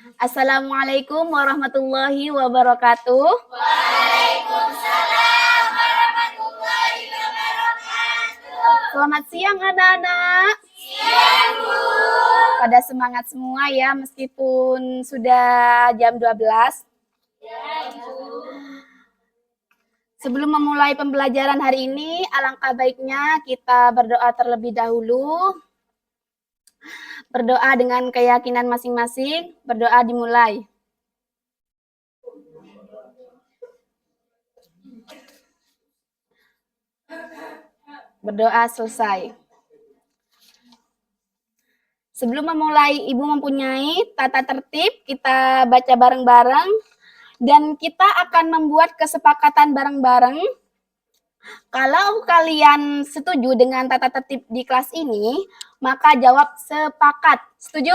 Assalamualaikum warahmatullahi wabarakatuh. Waalaikumsalam warahmatullahi wabarakatuh. Selamat siang anak-anak. Siang, Bu. Pada semangat semua ya meskipun sudah jam 12. Ya, Bu. Sebelum memulai pembelajaran hari ini, alangkah baiknya kita berdoa terlebih dahulu. Berdoa dengan keyakinan masing-masing, berdoa dimulai. Berdoa selesai. Sebelum memulai, Ibu mempunyai tata tertib, kita baca bareng-bareng, dan kita akan membuat kesepakatan bareng-bareng. Kalau kalian setuju dengan tata tertib di kelas ini, maka jawab sepakat. Setuju?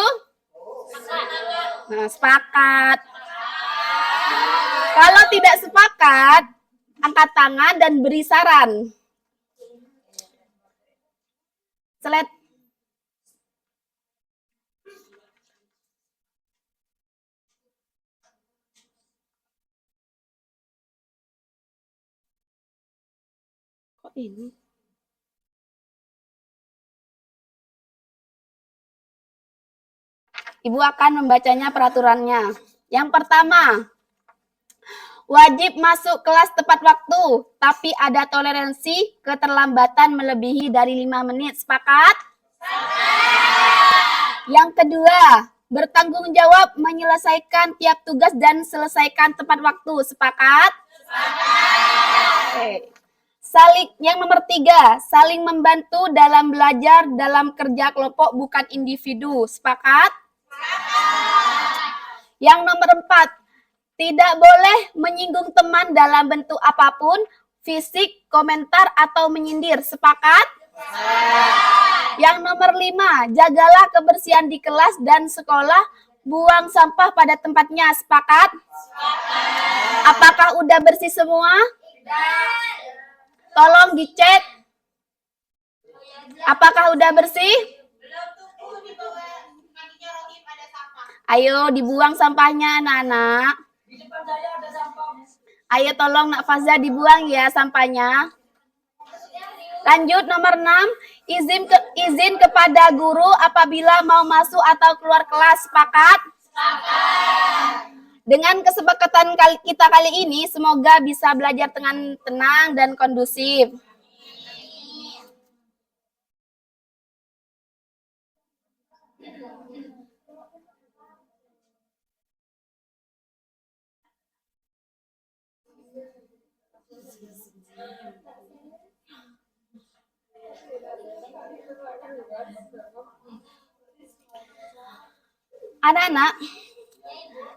Nah, sepakat. Kalau tidak sepakat, angkat tangan dan beri saran. Selet. Kok ini? Ibu akan membacanya peraturannya. Yang pertama, wajib masuk kelas tepat waktu, tapi ada toleransi keterlambatan melebihi dari 5 menit. Sepakat? Yang kedua, bertanggung jawab menyelesaikan tiap tugas dan selesaikan tepat waktu. Sepakat? Oke. Yang nomor 3, saling membantu dalam belajar dalam kerja kelompok bukan individu. Sepakat? Yang nomor 4, tidak boleh menyinggung teman dalam bentuk apapun, fisik, komentar, atau menyindir. Sepakat? Yang nomor 5, jagalah kebersihan di kelas dan sekolah, buang sampah pada tempatnya. Sepakat? Apakah udah bersih semua? Tolong dicek. Apakah udah bersih? Ayo dibuang sampahnya anak-anak. Ayo tolong Nak Fazza dibuang ya sampahnya. Lanjut nomor 6, izin kepada guru apabila mau masuk atau keluar kelas. Sepakat? Dengan kesepakatan kita kali ini, semoga bisa belajar dengan tenang dan kondusif. Anak-anak,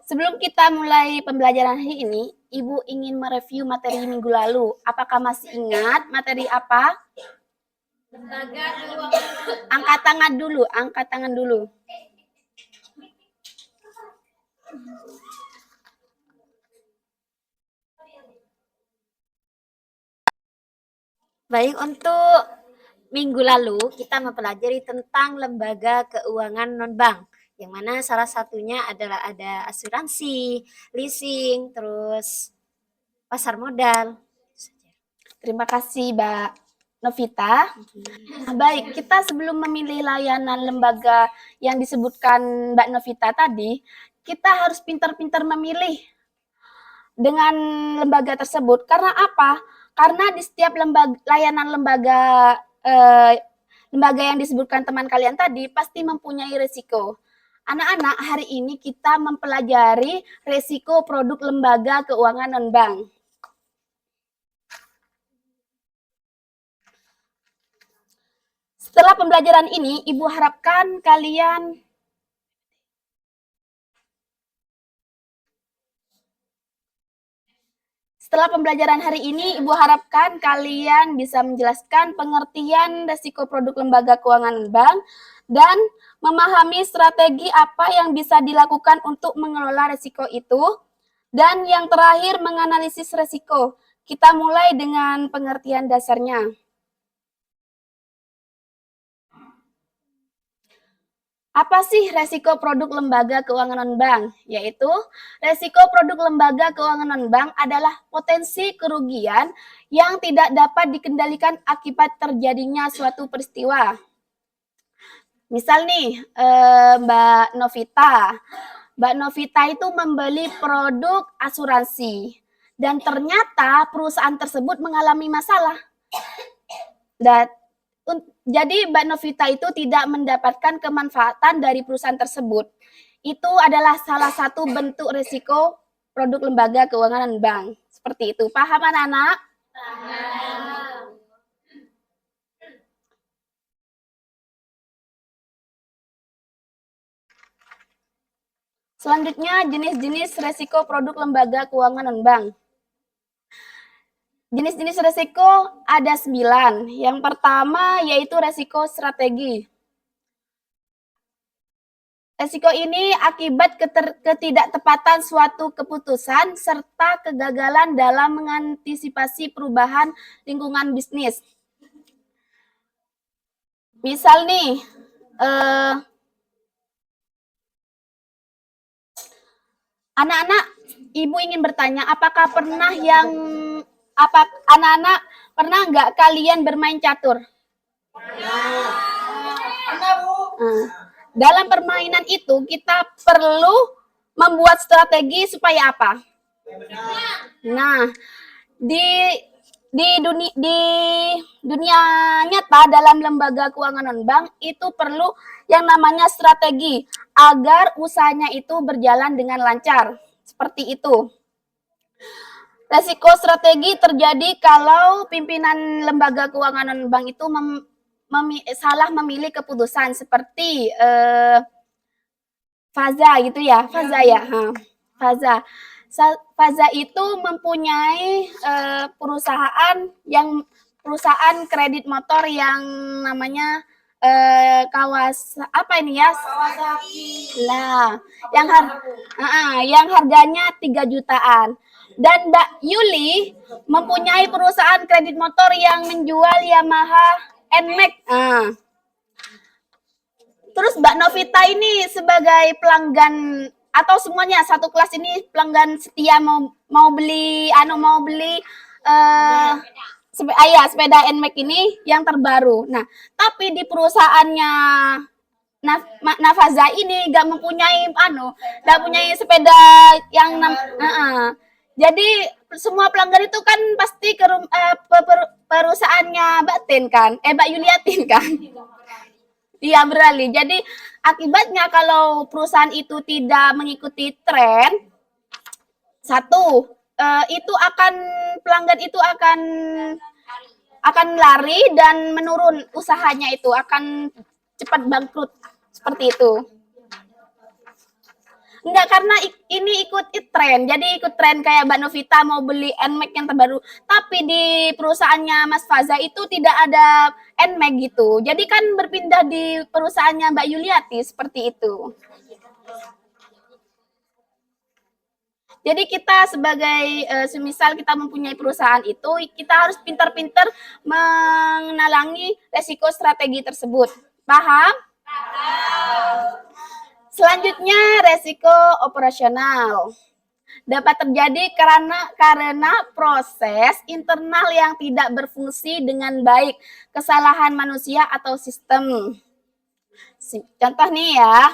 sebelum kita mulai pembelajaran hari ini, Ibu ingin mereview materi minggu lalu. Apakah masih ingat materi apa? Angkat tangan dulu, angkat tangan dulu. Baik, untuk minggu lalu kita mempelajari tentang lembaga keuangan non-bank, yang mana salah satunya adalah ada asuransi, leasing, terus pasar modal. Terima kasih Mbak Novita. Baik, kita sebelum memilih layanan lembaga yang disebutkan Mbak Novita tadi, kita harus pintar-pintar memilih dengan lembaga tersebut. Karena apa? Karena di setiap layanan lembaga yang disebutkan teman kalian tadi pasti mempunyai risiko. Anak-anak, hari ini kita mempelajari risiko produk lembaga keuangan non-bank. Setelah pembelajaran ini, Ibu harapkan kalian Setelah pembelajaran hari ini, Ibu harapkan kalian bisa menjelaskan pengertian risiko produk lembaga keuangan bank dan memahami strategi apa yang bisa dilakukan untuk mengelola risiko itu. Dan yang terakhir, menganalisis risiko. Kita mulai dengan pengertian dasarnya. Apa sih resiko produk lembaga keuangan non-bank? Yaitu, resiko produk lembaga keuangan non-bank adalah potensi kerugian yang tidak dapat dikendalikan akibat terjadinya suatu peristiwa. Misal nih, Mbak Novita. Mbak Novita itu membeli produk asuransi dan ternyata perusahaan tersebut mengalami masalah. Dan jadi Mbak Novita itu tidak mendapatkan kemanfaatan dari perusahaan tersebut. Itu adalah salah satu bentuk risiko produk lembaga keuangan bank. Seperti itu. Paham anak-anak? Selanjutnya, jenis-jenis risiko produk lembaga keuangan non-bank. Jenis-jenis risiko ada 9. Yang pertama yaitu risiko strategi. Risiko ini akibat ketidaktepatan suatu keputusan serta kegagalan dalam mengantisipasi perubahan lingkungan bisnis. Misal nih, anak-anak, ibu ingin bertanya, apakah pernah anak-anak pernah nggak kalian bermain catur? Pernah, Bu. Dalam permainan itu kita perlu membuat strategi supaya apa? Nah, di dunia nyata dalam lembaga keuangan non-bank itu perlu yang namanya strategi agar usahanya itu berjalan dengan lancar. Seperti itu. Resiko strategi terjadi kalau pimpinan lembaga keuangan non-bank itu salah memilih keputusan seperti Faza gitu ya, Faza ya, Faza. Faza itu mempunyai perusahaan kredit motor yang namanya apa ini ya? Kawasaki. Lah, yang harganya 3 jutaan. Dan Mbak Yuli mempunyai perusahaan kredit motor yang menjual Yamaha NMAX. Terus Mbak Novita ini sebagai pelanggan atau semuanya satu kelas ini pelanggan setia mau beli sepeda NMAX ini yang terbaru. Nah, tapi di perusahaannya Nafaza ini nggak mempunyai sepeda yang jadi semua pelanggan itu kan pasti ke perusahaannya Mbak Tin kan, Mbak Yuliatin kan. Iya, beralih. Jadi akibatnya kalau perusahaan itu tidak mengikuti tren, pelanggan itu akan lari dan menurun usahanya itu, akan cepat bangkrut. Seperti itu. Enggak, karena ini ikut tren. Jadi ikut tren kayak Mbak Novita mau beli NMAX yang terbaru. Tapi di perusahaannya Mas Faza itu tidak ada NMAX gitu. Jadi kan berpindah di perusahaannya Mbak Yuliati seperti itu. Jadi kita sebagai semisal kita mempunyai perusahaan itu, kita harus pintar-pintar menalangi resiko strategi tersebut. Paham? Selanjutnya, resiko operasional. Dapat terjadi karena proses internal yang tidak berfungsi dengan baik, kesalahan manusia atau sistem. Contoh nih ya,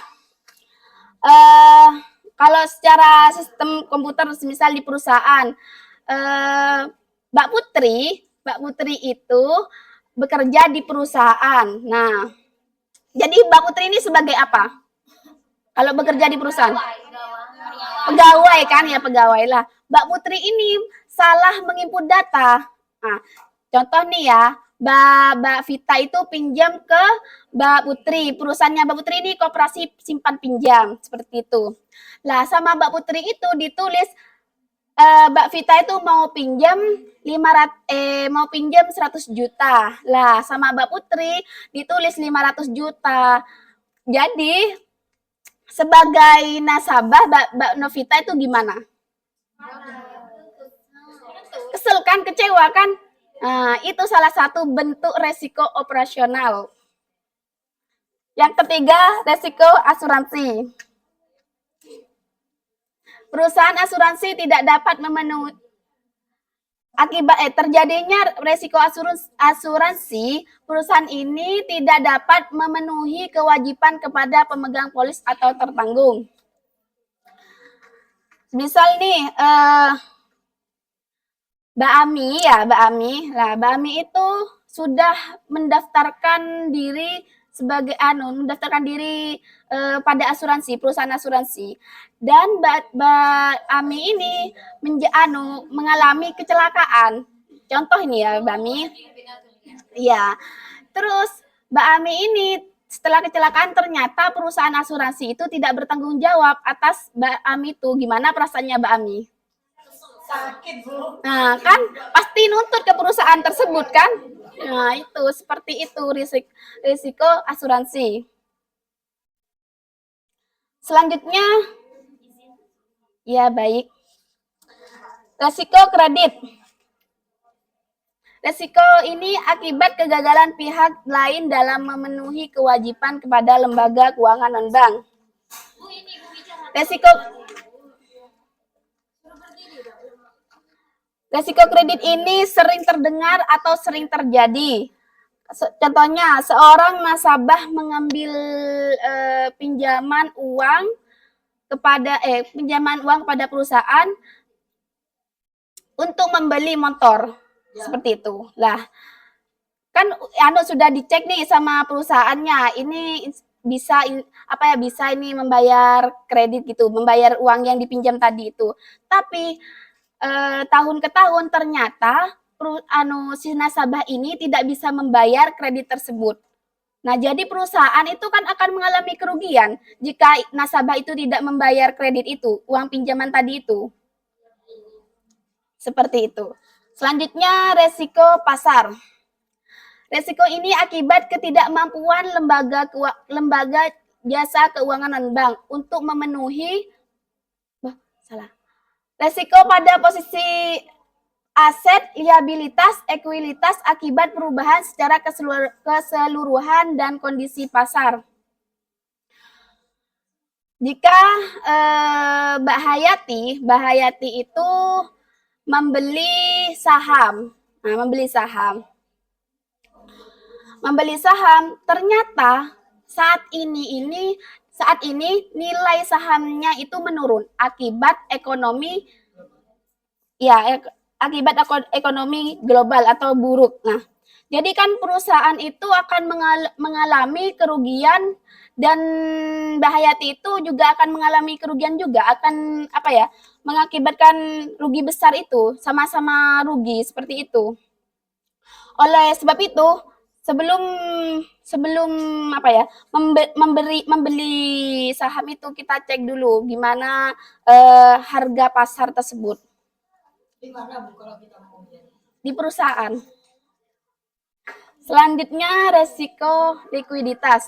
kalau secara sistem komputer, misal di perusahaan, Mbak Putri itu bekerja di perusahaan. Nah, jadi Mbak Putri ini sebagai apa? Kalau bekerja di perusahaan, pegawai kan ya, pegawai lah. Mbak Putri ini salah menginput data. Nah, contoh nih ya, Mbak Vita itu pinjam ke Mbak Putri. Perusahaannya Mbak Putri ini koperasi simpan pinjam seperti itu. Lah, sama Mbak Putri itu ditulis Mbak Vita itu mau pinjam 100 juta. Lah, sama Mbak Putri ditulis 500 juta. Jadi sebagai nasabah Mbak Novita itu gimana? Kesel kan, kecewa kan? Nah, itu salah satu bentuk resiko operasional. Yang ketiga, resiko asuransi. Perusahaan asuransi tidak dapat memenuhi terjadinya resiko asuransi, perusahaan ini tidak dapat memenuhi kewajiban kepada pemegang polis atau tertanggung. Misal nih, Mbak Ami. Lah, Mbak Ami itu sudah mendaftarkan diri sebagai mendaftarkan diri pada perusahaan asuransi. Dan Mbak Ami ini mengalami kecelakaan. Contoh ini ya, Mbak Ami. Iya. Terus Mbak Ami ini setelah kecelakaan ternyata perusahaan asuransi itu tidak bertanggung jawab atas Mbak Ami itu. Gimana perasaannya Mbak Ami? Sakit, Bu. Nah, kan pasti nuntut ke perusahaan tersebut kan? Nah, itu seperti itu risiko asuransi. Selanjutnya, ya baik. Resiko kredit. Resiko ini akibat kegagalan pihak lain dalam memenuhi kewajiban kepada lembaga keuangan non-bank. Resiko kredit ini sering terdengar atau sering terjadi. Contohnya, seorang nasabah mengambil pinjaman uang kepada perusahaan untuk membeli motor. Seperti itu. Lah, kan sudah dicek nih sama perusahaannya. Ini bisa ini membayar kredit gitu, membayar uang yang dipinjam tadi itu. Tapi tahun ke tahun ternyata si nasabah ini tidak bisa membayar kredit tersebut. Nah, jadi perusahaan itu kan akan mengalami kerugian jika nasabah itu tidak membayar kredit itu, uang pinjaman tadi itu. Seperti itu. Selanjutnya, resiko pasar. Resiko ini akibat ketidakmampuan lembaga jasa keuangan non-bank untuk memenuhi resiko pada posisi aset, liabilitas, ekuilitas akibat perubahan secara keseluruhan dan kondisi pasar. Jika Mbak Hayati itu membeli saham. Nah, membeli saham, ternyata saat ini nilai sahamnya itu menurun akibat ekonomi global atau buruk. Nah, jadi kan perusahaan itu akan mengalami kerugian dan Mbak Hayati itu juga akan mengalami kerugian juga, akan mengakibatkan rugi besar itu, sama-sama rugi seperti itu. Oleh sebab itu, sebelum membeli saham itu kita cek dulu gimana harga pasar tersebut. Di mana, Bu, kalau kita mau beli? Di perusahaan. Selanjutnya, resiko likuiditas.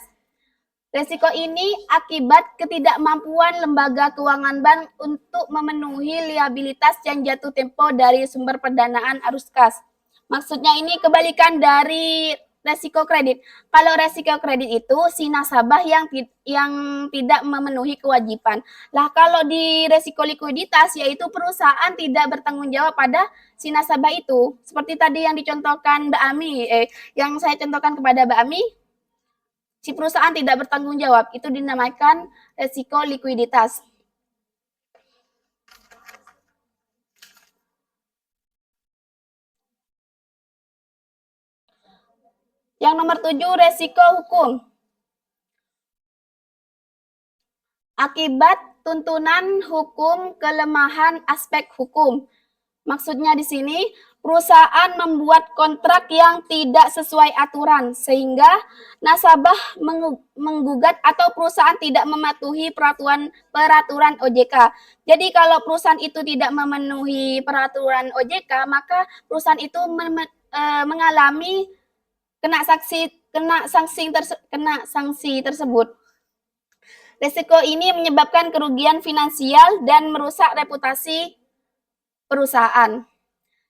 Resiko ini akibat ketidakmampuan lembaga keuangan bank untuk memenuhi liabilitas yang jatuh tempo dari sumber pendanaan arus kas. Maksudnya ini kebalikan dari resiko kredit. Kalau resiko kredit itu si nasabah yang tidak memenuhi kewajiban. Lah kalau di resiko likuiditas yaitu perusahaan tidak bertanggung jawab pada si nasabah itu. Seperti tadi yang dicontohkan Mbak Ami, yang saya contohkan kepada Mbak Ami, si perusahaan tidak bertanggung jawab, itu dinamakan resiko likuiditas. Yang nomor 7, resiko hukum. Akibat tuntunan hukum, kelemahan aspek hukum. Maksudnya di sini, perusahaan membuat kontrak yang tidak sesuai aturan, sehingga nasabah menggugat atau perusahaan tidak mematuhi peraturan OJK. Jadi kalau perusahaan itu tidak memenuhi peraturan OJK, maka perusahaan itu mengalami kena sanksi tersebut. Risiko ini menyebabkan kerugian finansial dan merusak reputasi perusahaan.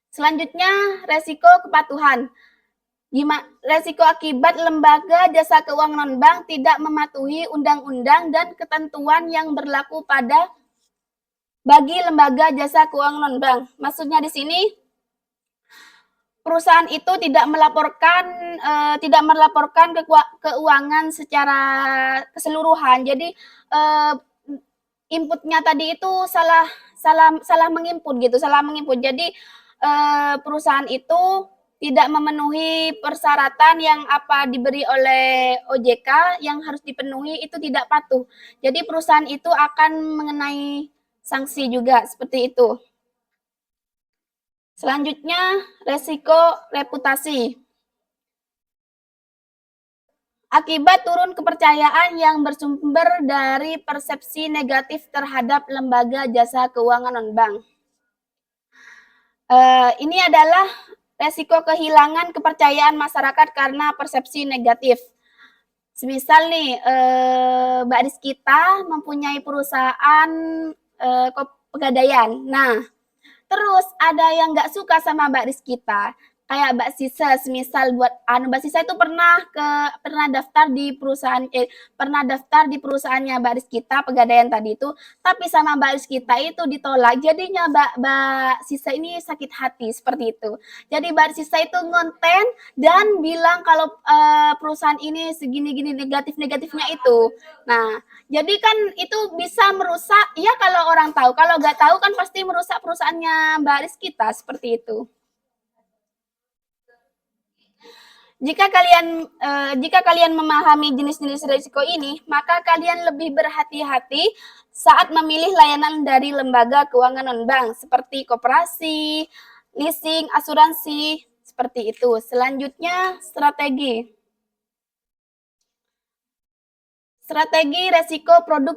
Selanjutnya, resiko kepatuhan. Resiko akibat lembaga jasa keuangan non-bank tidak mematuhi undang-undang dan ketentuan yang berlaku bagi lembaga jasa keuangan non-bank. Maksudnya di sini perusahaan itu tidak melaporkan keuangan secara keseluruhan. Jadi inputnya tadi itu salah menginput gitu, salah menginput. Jadi perusahaan itu tidak memenuhi persyaratan yang apa diberi oleh OJK yang harus dipenuhi, itu tidak patuh. Jadi perusahaan itu akan mengenai sanksi juga seperti itu. Selanjutnya, resiko reputasi. Akibat turun kepercayaan yang bersumber dari persepsi negatif terhadap lembaga jasa keuangan non-bank. Ini adalah resiko kehilangan kepercayaan masyarakat karena persepsi negatif. Semisal nih, Mbak Rizkita mempunyai perusahaan pegadaian. Nah, terus ada yang nggak suka sama Mbak Rizkita, kayak Mbak Sisa, semisal buat Mbak Sisa itu pernah daftar di perusahaannya Mbak Rizkita pegadaian tadi itu, tapi sama Mbak Rizkita itu ditolak, jadinya Mbak Sisa ini sakit hati seperti itu. Jadi Mbak Sisa itu ngonten dan bilang kalau perusahaan ini segini-gini negatifnya itu. Nah, jadi kan itu bisa merusak, ya kalau orang tahu, kalau nggak tahu kan pasti merusak perusahaannya Mbak Rizkita seperti itu. Jika kalian memahami jenis-jenis risiko ini, maka kalian lebih berhati-hati saat memilih layanan dari lembaga keuangan non-bank seperti koperasi, leasing, asuransi, seperti itu. Selanjutnya, strategi. Strategi resiko produk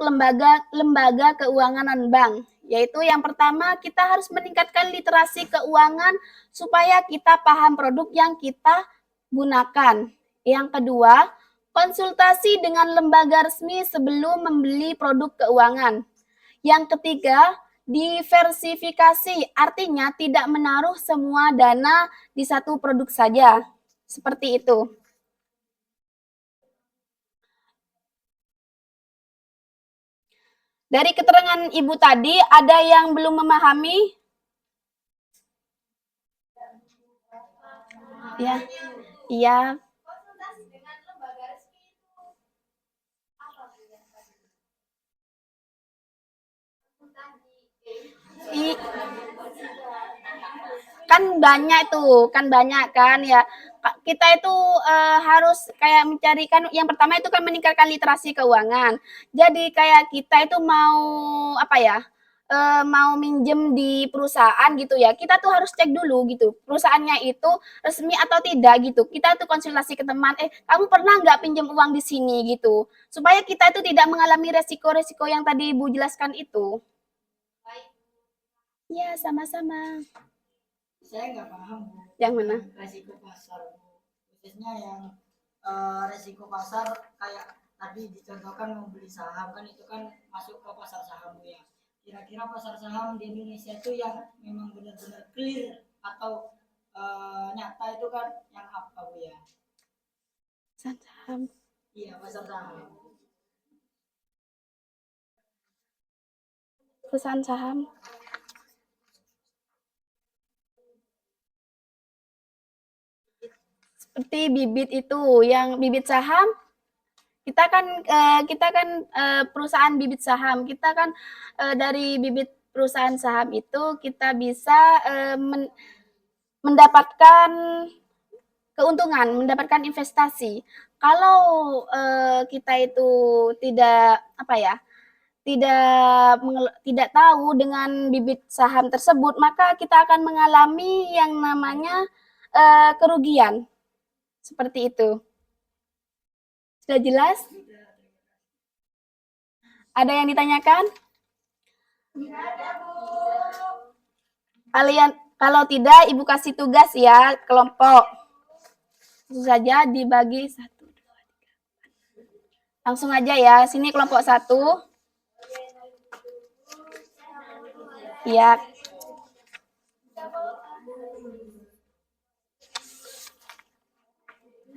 lembaga keuangan non-bank, yaitu yang pertama kita harus meningkatkan literasi keuangan supaya kita paham produk yang kita gunakan. Yang kedua, konsultasi dengan lembaga resmi sebelum membeli produk keuangan. Yang ketiga, diversifikasi, artinya tidak menaruh semua dana di satu produk saja. Seperti itu. Dari keterangan Ibu tadi, ada yang belum memahami? Ya, iya. Kan banyak kan ya. Kita itu harus kayak mencarikan, yang pertama itu kan meningkatkan literasi keuangan. Jadi kayak kita itu mau apa ya? Mau minjem di perusahaan gitu ya, kita tuh harus cek dulu gitu, perusahaannya itu resmi atau tidak gitu. Kita tuh konsultasi ke teman, kamu pernah nggak pinjam uang di sini gitu, supaya kita itu tidak mengalami resiko-resiko yang tadi Ibu jelaskan itu. Ya, sama-sama. Saya nggak paham, Bu. Yang mana? Resiko pasar, Bu. Khususnya yang resiko pasar kayak tadi dicontohkan mau beli saham, kan itu kan masuk ke pasar saham, Bu ya. Kira-kira pasar saham di Indonesia itu yang memang benar-benar clear atau nyata itu kan yang apa, Bu ya? Saham. Iya, pasar saham. Perusahaan saham. Seperti bibit itu, yang bibit saham, kita kan perusahaan bibit saham, kita kan dari bibit perusahaan saham itu kita bisa mendapatkan keuntungan, mendapatkan investasi. Kalau kita itu tidak apa ya, tidak tahu dengan bibit saham tersebut, maka kita akan mengalami yang namanya kerugian. Seperti itu. Sudah jelas? Ada yang ditanyakan? Kalau tidak, Ibu kasih tugas ya, kelompok. Langsung saja dibagi 1, 2, 3. Langsung aja ya, sini kelompok 1. Ya.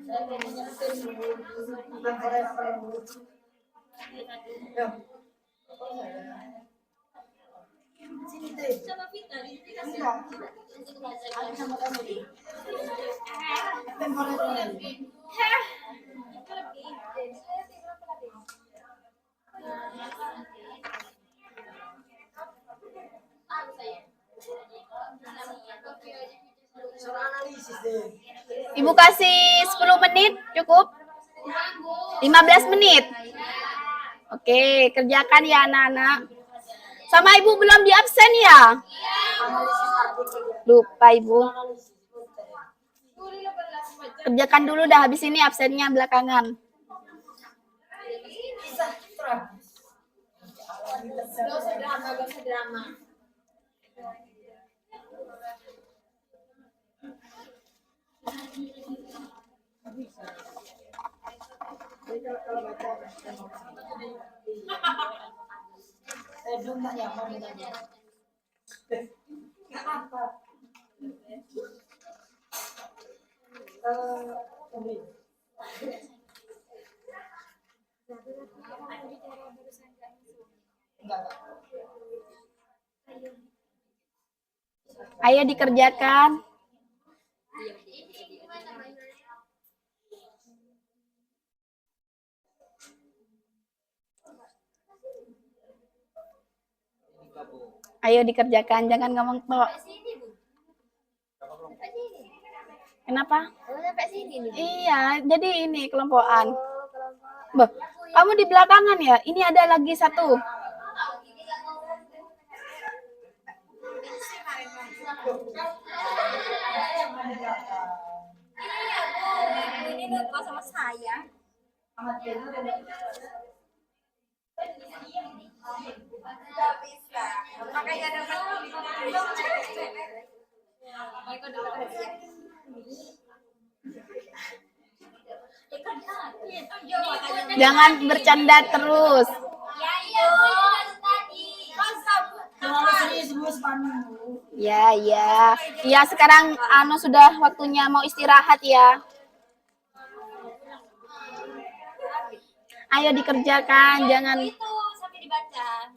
Saya mau menyetir bukan saya perlu. Ya. Sini deh. Enggak. Aku sama kamu. Temporer. Suruh analisis deh. Ibu kasih 10 menit, cukup? 15 menit. Oke, kerjakan ya anak-anak. Sama ibu belum di absen ya? Analisis artikel ya. Lupa ibu. Analisis. Kerjakan dulu dah, habis ini absennya belakangan. Kisah tragis. Gak usah drama. Jadi kalau baca saya belum tak nyaman dengannya. Nggak apa. Ini. Enggak. Ayo dikerjakan. Ayo dikerjakan, jangan ngomong tok. Kenapa? Iya, jadi ini kelompokan. Bah, kamu di belakangan ya? Ini ada lagi satu. Ini lupa sama saya. Amat benar ya. Gak bisa. Makanya dapat. Jangan bercanda terus. Terlalu serius bos panu. Ya, ya. Ya, sekarang sudah waktunya mau istirahat ya. Ayo dikerjakan, jangan Itu sampai dibaca.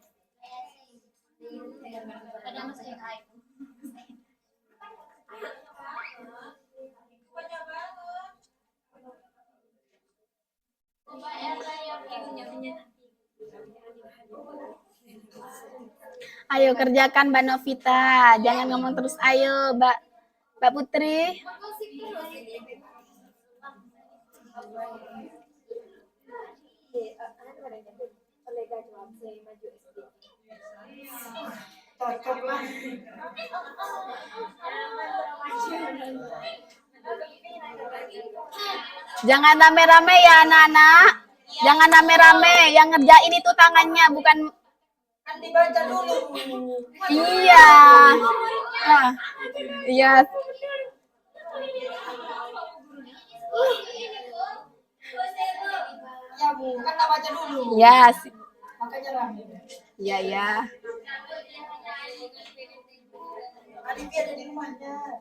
Ada masih Ayo kerjakan Mbak Novita. Jangan ngomong terus. Ayo Mbak Putri. Cocok lah. Jangan rame-rame ya anak-anak. Jangan rame-rame. Yang ngerjain itu tangannya, bukan. Kan dibaca dulu. Iya. Nah, iya. Ya bu, kan tak baca dulu. Ya, Makanya rame. ya, ya. Adik dia ada di rumahnya.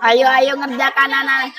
Ayo ngerjakan anak.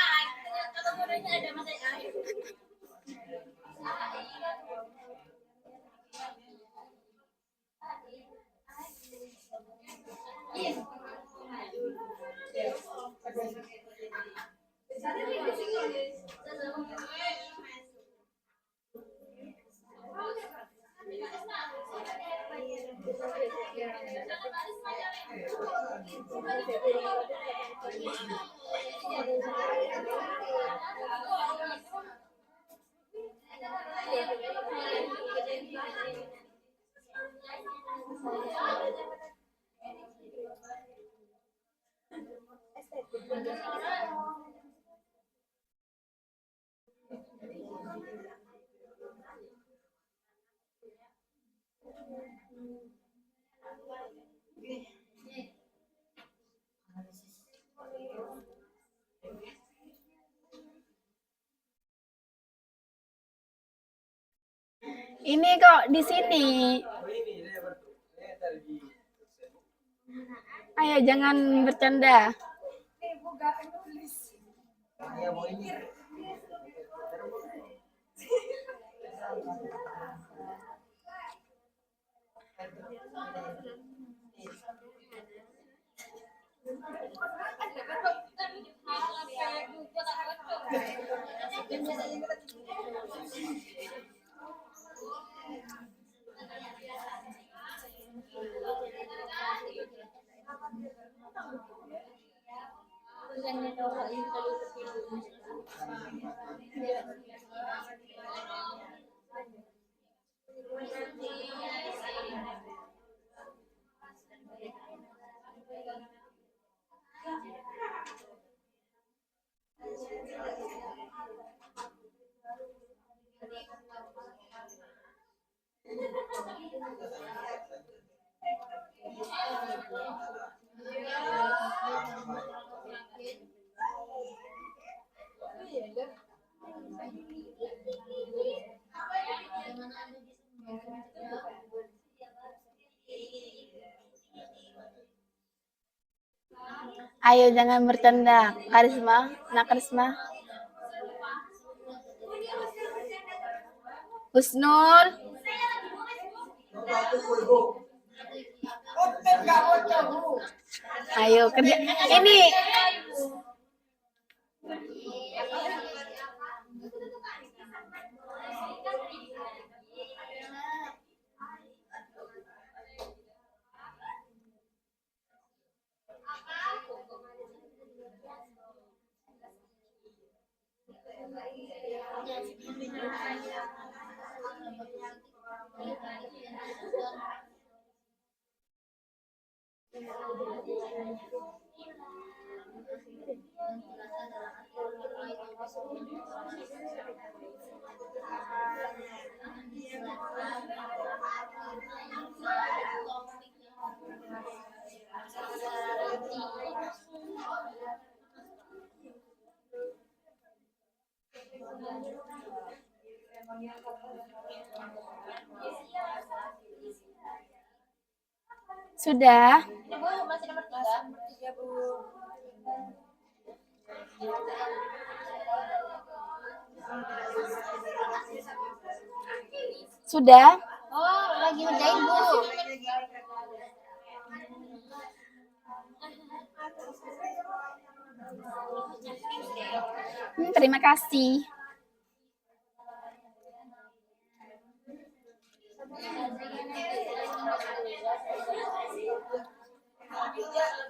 Ini kok di sini. Ayo jangan bercanda. Ayo jangan bercanda. Karisma, nak Karisma. Husnul. Ayo kerja. Ini sudah. Sudah. Oh, lagi ngerjain, Bu. Terima kasih.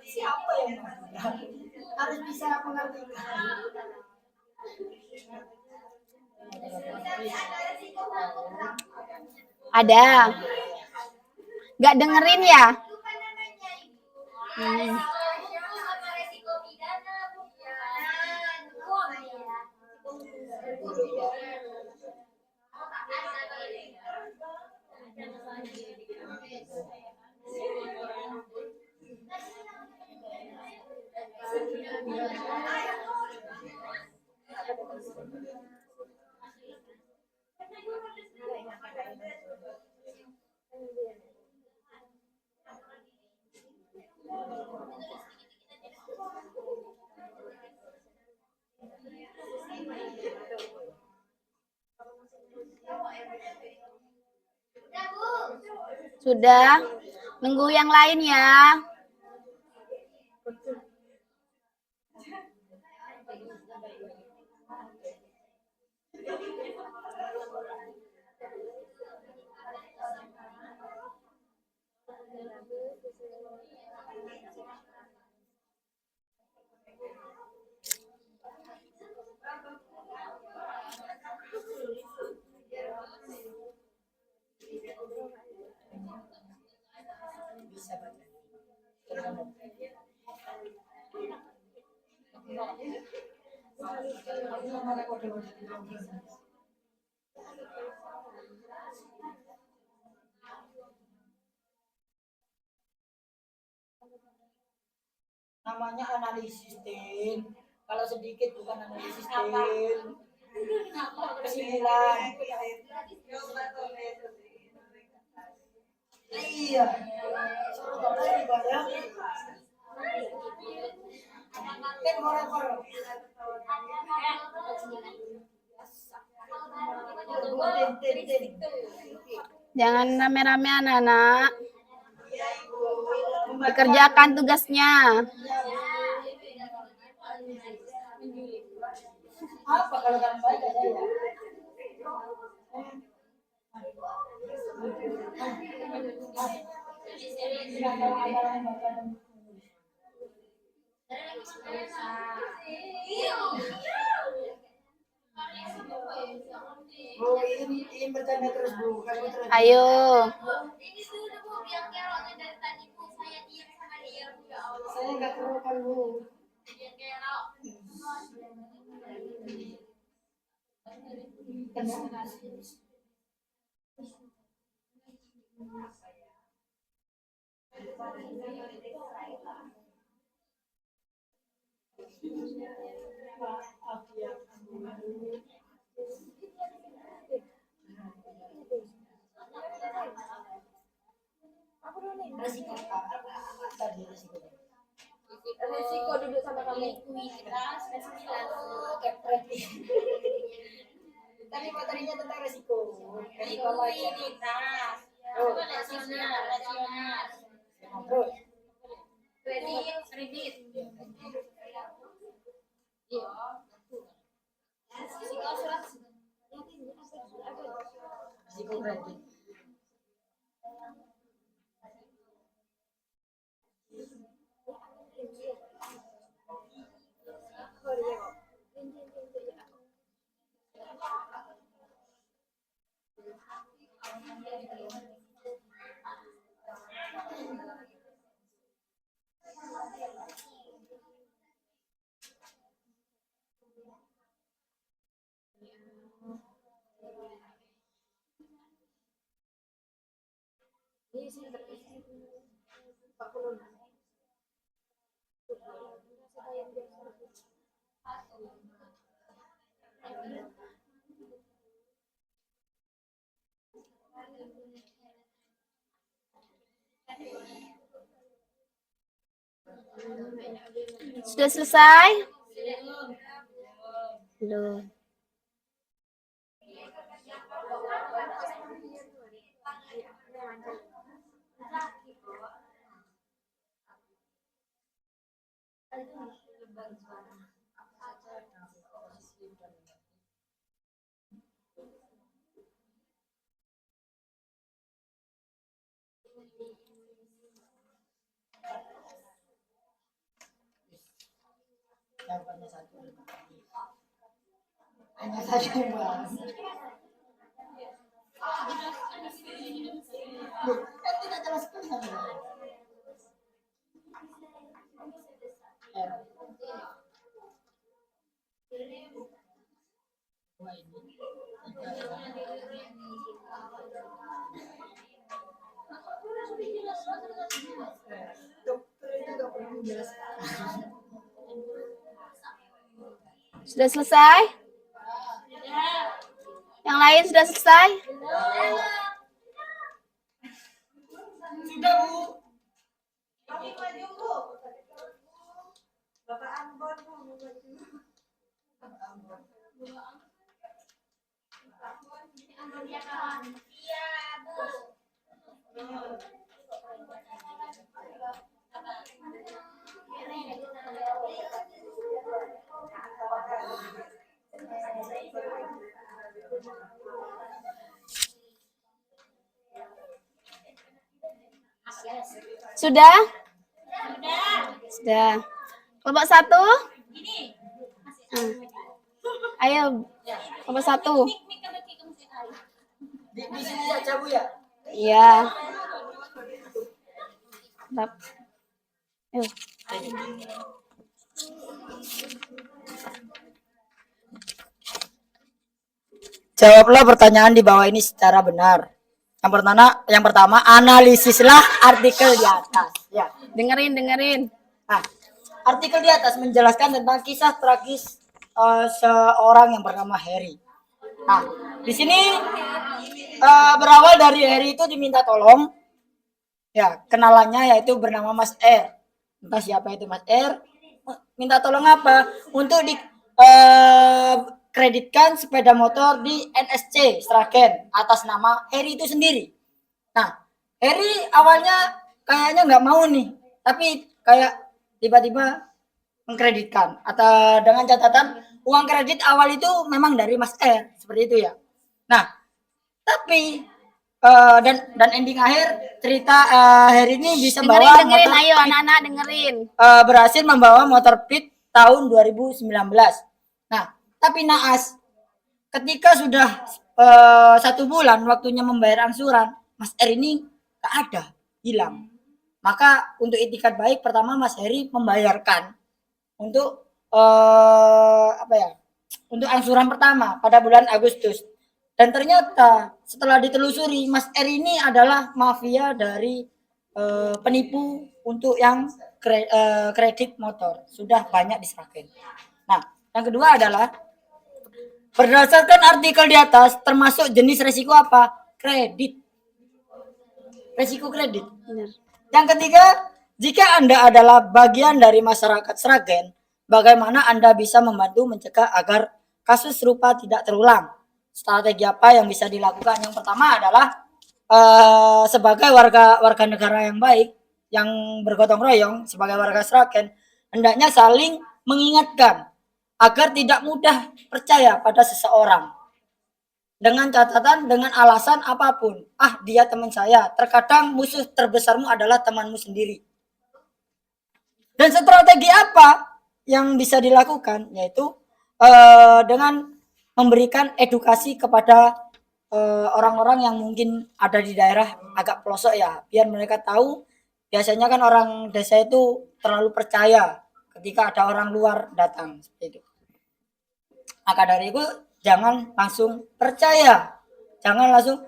Siapa yang harus bisa mengartikan? Ada. Gak dengerin ya? Hmm. Sudah. Nunggu yang lain ya. Namanya analisis, Tin. Kalau sedikit bukan analisis, Tin. Kesimpulan. Iya. Suruh bapak dibayar. Kan korek-korek. Jangan rame-rame anak-anak. Dikerjakan tugasnya. Apa kalau kamu baca saya? Oh, ini bercanda terus Bu. Kamu terus. Ayo. Saya nggak kerokan Bu. Resiko apa tadi resiko? Resiko duduk sama kamu. Likuiditas, resiko. Tadi materinya tentang resiko. Likuiditas. Oh. Rasional. Terus. Kredit. Iya. Resiko asuransi. Resiko kredit. Sudah selesai? Belum. Jawabannya satu. Hanya satu Bang. Loh, kan tidak jelas kan? Dua ini. Dokter itu nggak perlu menjelaskan. Sudah selesai? Yang lain sudah selesai? Sudah Bu. Kami maju Bu. Bapak Ambon Bu maju. Iya Bu. Sudah? Sudah. Kelompok 1? Ayo, kelompok 1. Di sini saja Bu ya. Iya. Mantap. Ayo. Jawablah pertanyaan di bawah ini secara benar. Yang pertama, analisislah artikel di atas. Ya. Dengerin. Nah, artikel di atas menjelaskan tentang kisah tragis seorang yang bernama Harry. Nah, di sini berawal dari Harry itu diminta tolong, ya kenalannya yaitu bernama Mas R. Entah siapa itu Mas R. Minta tolong apa? Untuk di kreditkan sepeda motor di NSC Sragen atas nama Harry itu sendiri. Nah, Harry awalnya kayaknya nggak mau nih, tapi kayak tiba-tiba mengkreditkan atau dengan catatan uang kredit awal itu memang dari Mas R, seperti itu ya. Nah, tapi dan ending akhir cerita Harry ini bisa bawa Dengerin, motor ayo Pit, anak-anak dengerin. berhasil membawa motor Pit tahun 2019. Nah, tapi naas ketika sudah 1 bulan waktunya membayar angsuran, Mas R ini tak ada, hilang. Maka untuk itikat baik pertama Mas Harry membayarkan untuk untuk angsuran pertama pada bulan Agustus. Dan ternyata setelah ditelusuri Mas R ini adalah mafia dari penipu untuk yang kredit motor. Sudah banyak diserahkan. Nah, yang kedua adalah berdasarkan artikel di atas termasuk jenis resiko apa? Kredit. Resiko kredit. Benar. Yang ketiga, jika Anda adalah bagian dari masyarakat Sragen, bagaimana Anda bisa membantu mencegah agar kasus serupa tidak terulang? Strategi apa yang bisa dilakukan? Yang pertama adalah sebagai warga negara yang baik, yang bergotong royong, sebagai warga Sragen, hendaknya saling mengingatkan agar tidak mudah percaya pada seseorang. Dengan catatan, dengan alasan apapun. Ah, dia teman saya. Terkadang musuh terbesarmu adalah temanmu sendiri. Dan strategi apa yang bisa dilakukan? Yaitu dengan memberikan edukasi kepada orang-orang yang mungkin ada di daerah agak pelosok ya. Biar mereka tahu, biasanya kan orang desa itu terlalu percaya ketika ada orang luar datang. Seperti itu. Maka dari itu, jangan langsung percaya, jangan langsung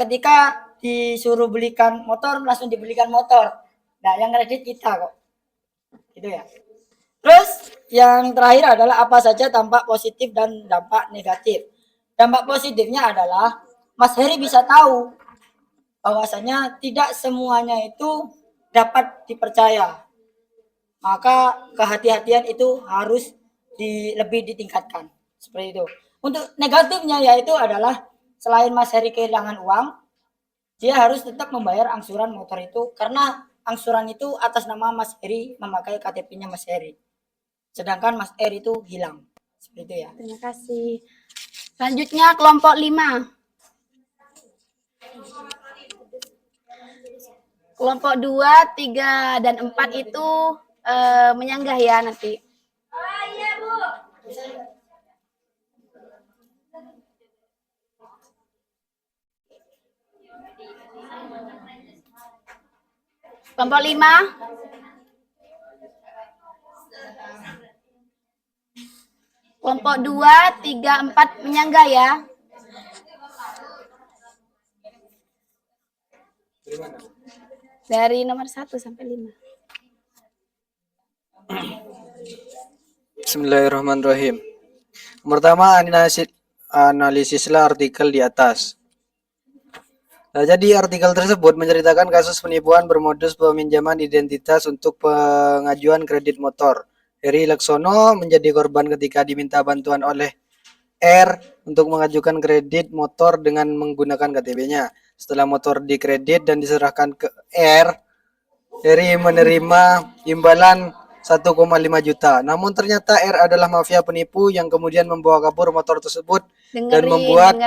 ketika disuruh belikan motor langsung dibelikan motor. Nah, yang kredit kita kok, gitu ya. Terus yang terakhir adalah apa saja dampak positif dan dampak negatif. Dampak positifnya adalah Mas Heri bisa tahu bahwasanya tidak semuanya itu dapat dipercaya. Maka kehati-hatian itu harus lebih ditingkatkan. Seperti itu. Untuk negatifnya yaitu adalah selain Mas Heri kehilangan uang, dia harus tetap membayar angsuran motor itu karena angsuran itu atas nama Mas Heri memakai KTP-nya Mas Heri. Sedangkan Mas R itu hilang. Seperti itu ya. Terima kasih. Selanjutnya kelompok 5. Kelompok 2, 3, dan 4 itu menyanggah ya nanti. Oh iya, Bu. Kelompok 5. Kelompok 2, 3, 4 menyanggah ya. Dari nomor 1 sampai 5. Bismillahirrahmanirrahim. Pertama, analisislah artikel di atas. Nah, jadi artikel tersebut menceritakan kasus penipuan bermodus peminjaman identitas untuk pengajuan kredit motor. Heri Laksono menjadi korban ketika diminta bantuan oleh R untuk mengajukan kredit motor dengan menggunakan KTP-nya. Setelah motor dikredit dan diserahkan ke R, Heri menerima imbalan 1,5 juta. Namun ternyata R adalah mafia penipu yang kemudian membawa kabur motor tersebut dan membuat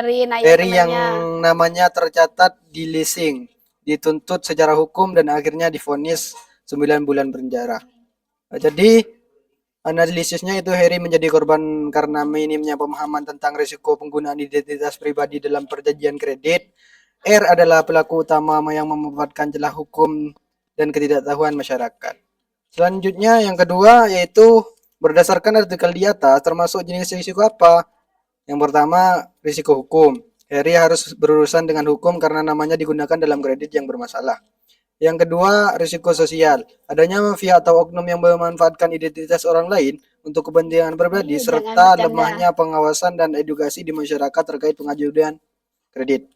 Heri yang namanya tercatat di leasing, dituntut secara hukum dan akhirnya divonis 9 bulan penjara. Nah, jadi analisisnya itu Heri menjadi korban karena minimnya pemahaman tentang risiko penggunaan identitas pribadi dalam perjanjian kredit. R adalah pelaku utama yang memanfaatkan celah hukum dan ketidaktahuan masyarakat. Selanjutnya yang kedua yaitu berdasarkan artikel di atas termasuk jenis risiko apa? Yang pertama risiko hukum. Heri harus berurusan dengan hukum karena namanya digunakan dalam kredit yang bermasalah. Yang kedua, risiko sosial. Adanya mafia atau oknum yang memanfaatkan identitas orang lain untuk kepentingan pribadi, Ayo, jangan serta bercanda. lemahnya pengawasan dan edukasi di masyarakat terkait pengajuan kredit.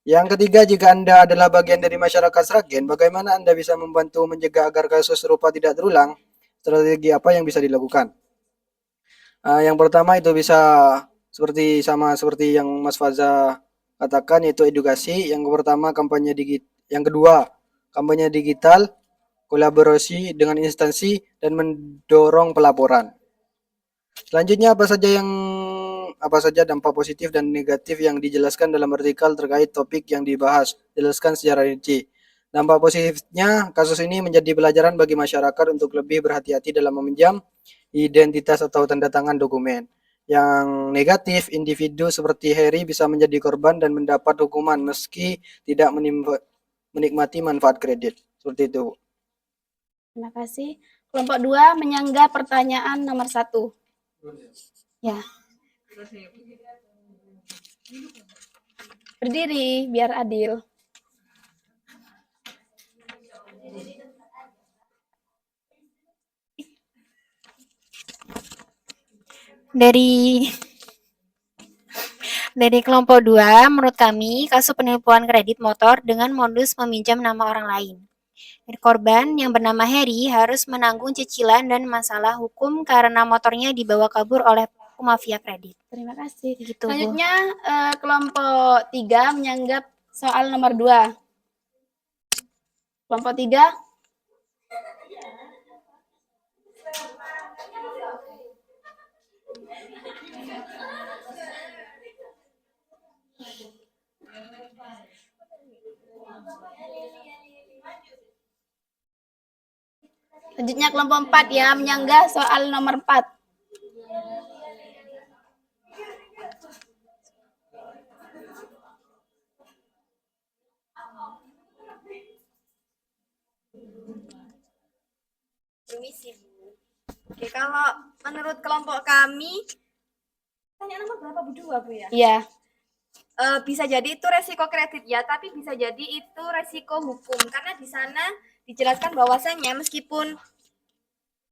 Yang ketiga, jika Anda adalah bagian dari masyarakat Sragen, bagaimana Anda bisa membantu mencegah agar kasus serupa tidak terulang? Strategi apa yang bisa dilakukan? Yang pertama itu bisa seperti yang Mas Faza katakan, yaitu edukasi. Yang pertama kampanye digital, yang kedua kampanye digital, kolaborasi dengan instansi, dan mendorong pelaporan. Selanjutnya apa saja dampak positif dan negatif yang dijelaskan dalam artikel terkait topik yang dibahas? Jelaskan secara rinci. Dampak positifnya, kasus ini menjadi pelajaran bagi masyarakat untuk lebih berhati-hati dalam meminjam identitas atau tanda tangan dokumen. Yang negatif, individu seperti Harry bisa menjadi korban dan mendapat hukuman meski tidak menikmati manfaat kredit. Seperti itu. Terima kasih. Kelompok 2 menyanggah pertanyaan nomor 1. Ya. Berdiri biar adil. Dari kelompok 2, menurut kami, kasus penipuan kredit motor dengan modus meminjam nama orang lain. Korban yang bernama Harry harus menanggung cicilan dan masalah hukum karena motornya dibawa kabur oleh pelaku mafia kredit. Terima kasih. Gitu, Bu. Selanjutnya kelompok 3 menyanggah soal nomor 2. Kelompok 3. Selanjutnya kelompok 4 ya menyanggah soal nomor 4. Permisi, Bu. Oke, kalau menurut kelompok kami, tanya nomor berapa, Bu? 2, Bu ya? Iya. Bisa jadi itu resiko kredit ya, tapi bisa jadi itu resiko hukum. Karena di sana dijelaskan bahwasannya meskipun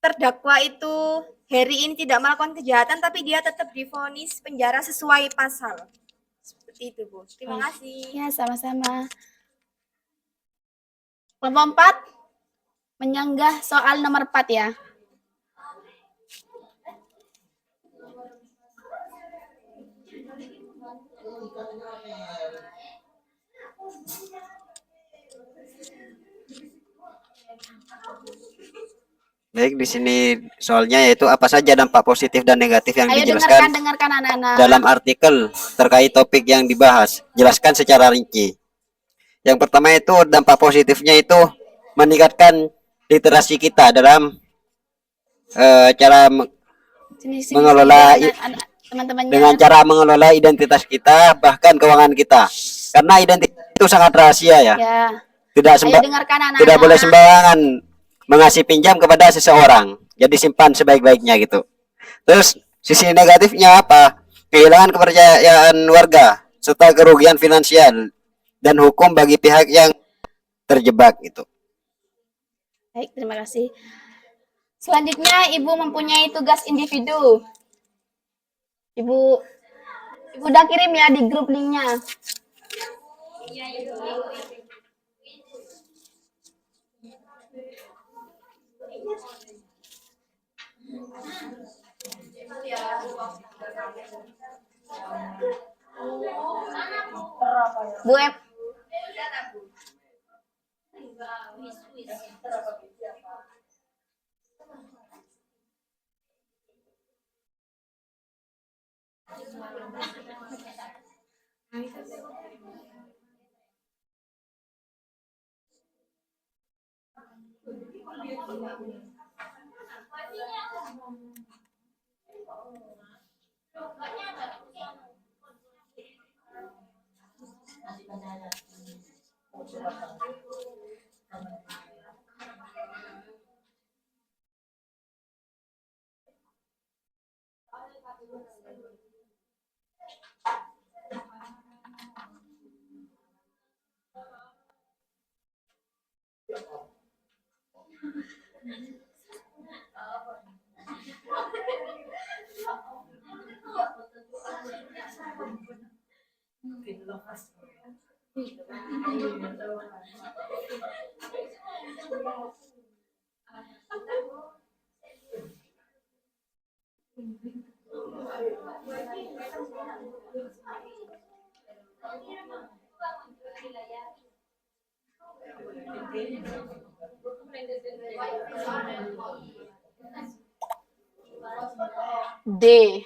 terdakwa itu Harry ini tidak melakukan kejahatan, tapi dia tetap divonis penjara sesuai pasal. Seperti itu, Bu. Terima kasih. Ya, sama-sama. Kelompok 4 menyanggah soal nomor 4 ya. Baik, di sini soalnya yaitu apa saja dampak positif dan negatif yang Ayo dijelaskan dengarkan anak-anak. dalam artikel terkait topik yang dibahas. Jelaskan secara rinci. Yang pertama itu dampak positifnya itu meningkatkan literasi kita dalam cara Sini, mengelola teman-temannya. dengan cara mengelola identitas kita, bahkan keuangan kita. Karena identitas itu sangat rahasia ya. Ya. Tidak Ayo dengarkan anak-anak. tidak boleh sembarangan mengasih pinjam kepada seseorang. Jadi simpan sebaik-baiknya gitu. Terus sisi negatifnya apa? Kehilangan kepercayaan warga serta kerugian finansial dan hukum bagi pihak yang terjebak gitu. Baik, terima kasih. Selanjutnya Ibu mempunyai tugas individu. Ibu udah kirim ya di grup linknya. Bu D.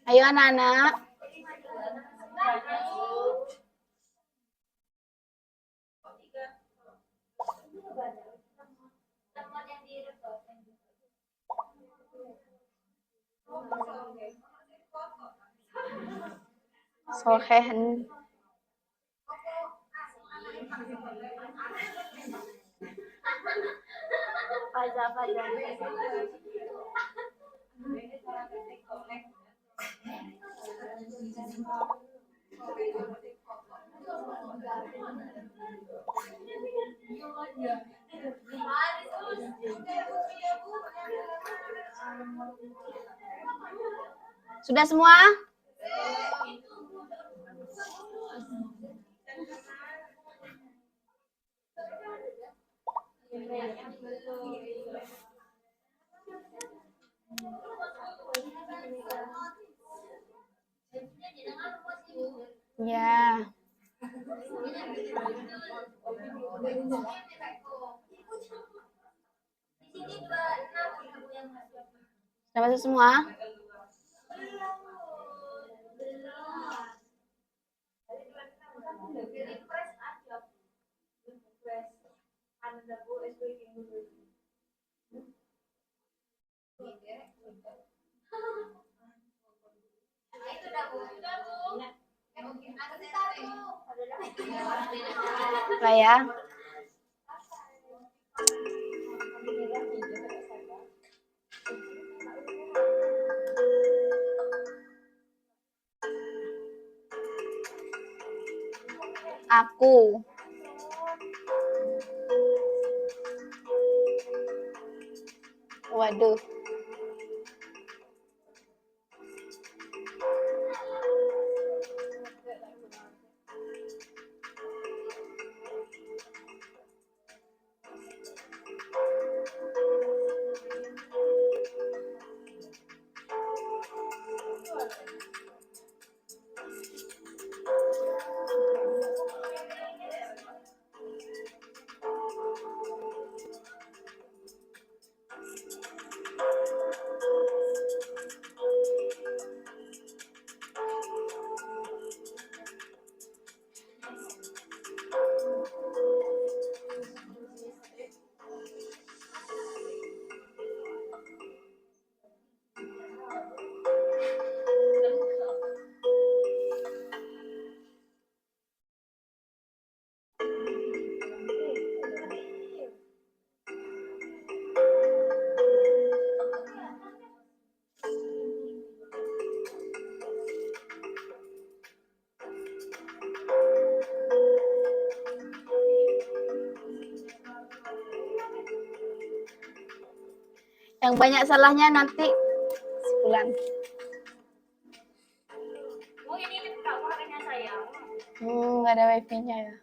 Ayo anak-anak. Sohehen. Sudah semua? Ya. Sudah masuk semua? Lah ya. Aku. Waduh. Yang banyak salahnya nanti sebulan. Oh ini kamarnya saya. Nggak ada wifi-nya ya.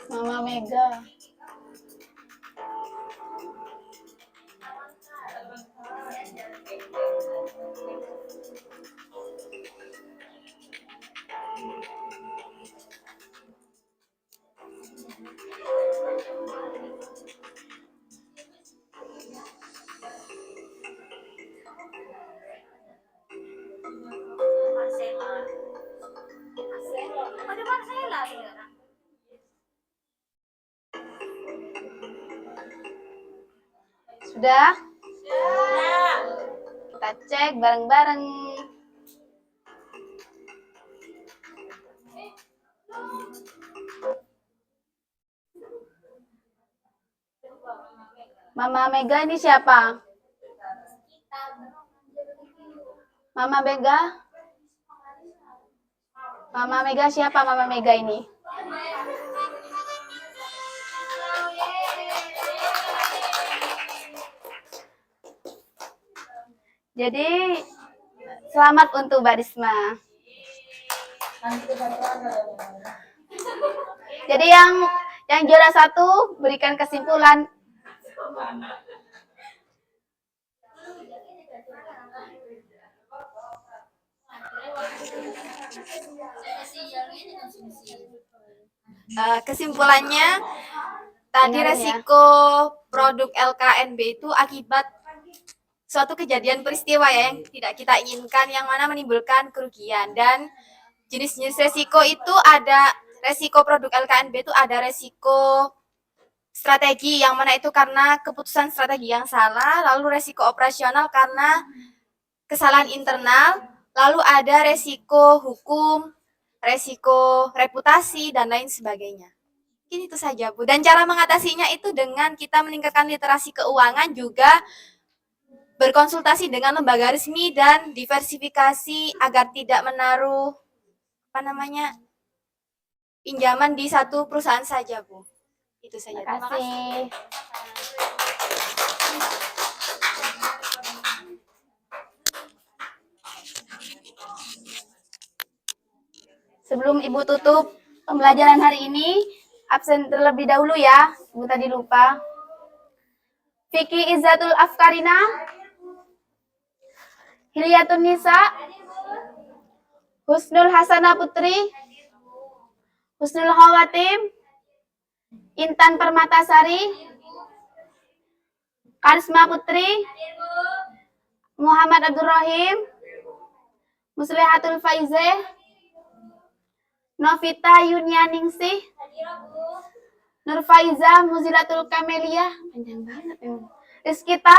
Mama Mega. Sudah? Kita cek bareng-bareng. Mama Mega ini siapa? Mama Mega? Mama Mega siapa Mama Mega ini? Jadi selamat untuk Mbak Risma. Jadi yang juara 1 berikan kesimpulan. Kesimpulannya tadi resiko produk LKNB itu akibat suatu kejadian peristiwa ya yang tidak kita inginkan yang mana menimbulkan kerugian, dan jenis-jenis resiko itu ada resiko produk LKNB itu ada resiko strategi yang mana itu karena keputusan strategi yang salah, lalu resiko operasional karena kesalahan internal, lalu ada resiko hukum, resiko reputasi, dan lain sebagainya. Mungkin itu saja, Bu. Dan cara mengatasinya itu dengan kita meningkatkan literasi keuangan, juga berkonsultasi dengan lembaga resmi dan diversifikasi agar tidak menaruh pinjaman di satu perusahaan saja, Bu. Itu saja. Terima kasih. Sebelum Ibu tutup pembelajaran hari ini, absen terlebih dahulu ya. Ibu tadi lupa. Vicky Izzatul Afkarina, Hilyatun Nisa, Husnul Hasanah Putri, Husnul Khawatim, Intan Permatasari, Karisma Putri, Muhammad Abdul Rahim, Muslihatul Faizeh, Novita Yunianingsih, Nur Faiza Muzilatul Kamelia, panjang banget ya. Rizkita,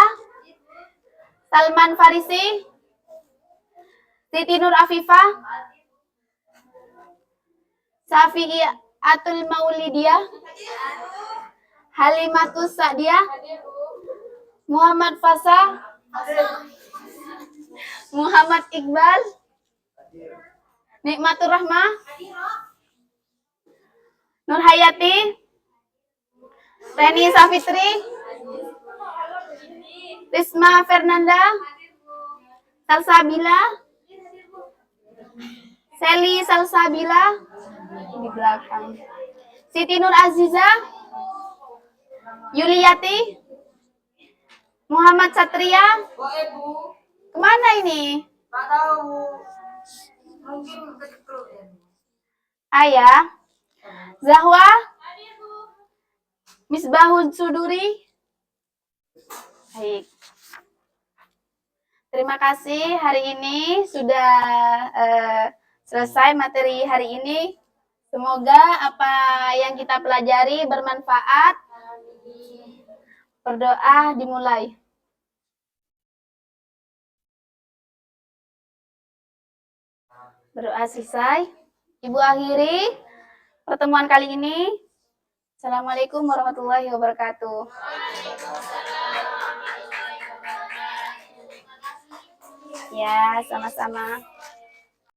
Salman Farisi, Siti Nur Afifah, Safi'i Atul Maulidiyah, Halimatus Sa'diyah, Muhammad Fasa, Muhammad Iqbal, Nikmatur Rahmah, Nur Hayati, Reni Safitri, Risma Fernanda, Salsabila, Seli Salsabila di belakang, Siti Nur Aziza, Yuliati, Muhammad Satria. Kemana ini? Nggak tahu. Mungkin keceluk ya. Ayah, Zahwa, Misbahun Suduri. Baik. Terima kasih, hari ini sudah selesai materi hari ini. Semoga apa yang kita pelajari bermanfaat. Berdoa dimulai. Berdoa selesai. Ibu akhiri pertemuan kali ini. Assalamualaikum warahmatullahi wabarakatuh. Ya, sama-sama.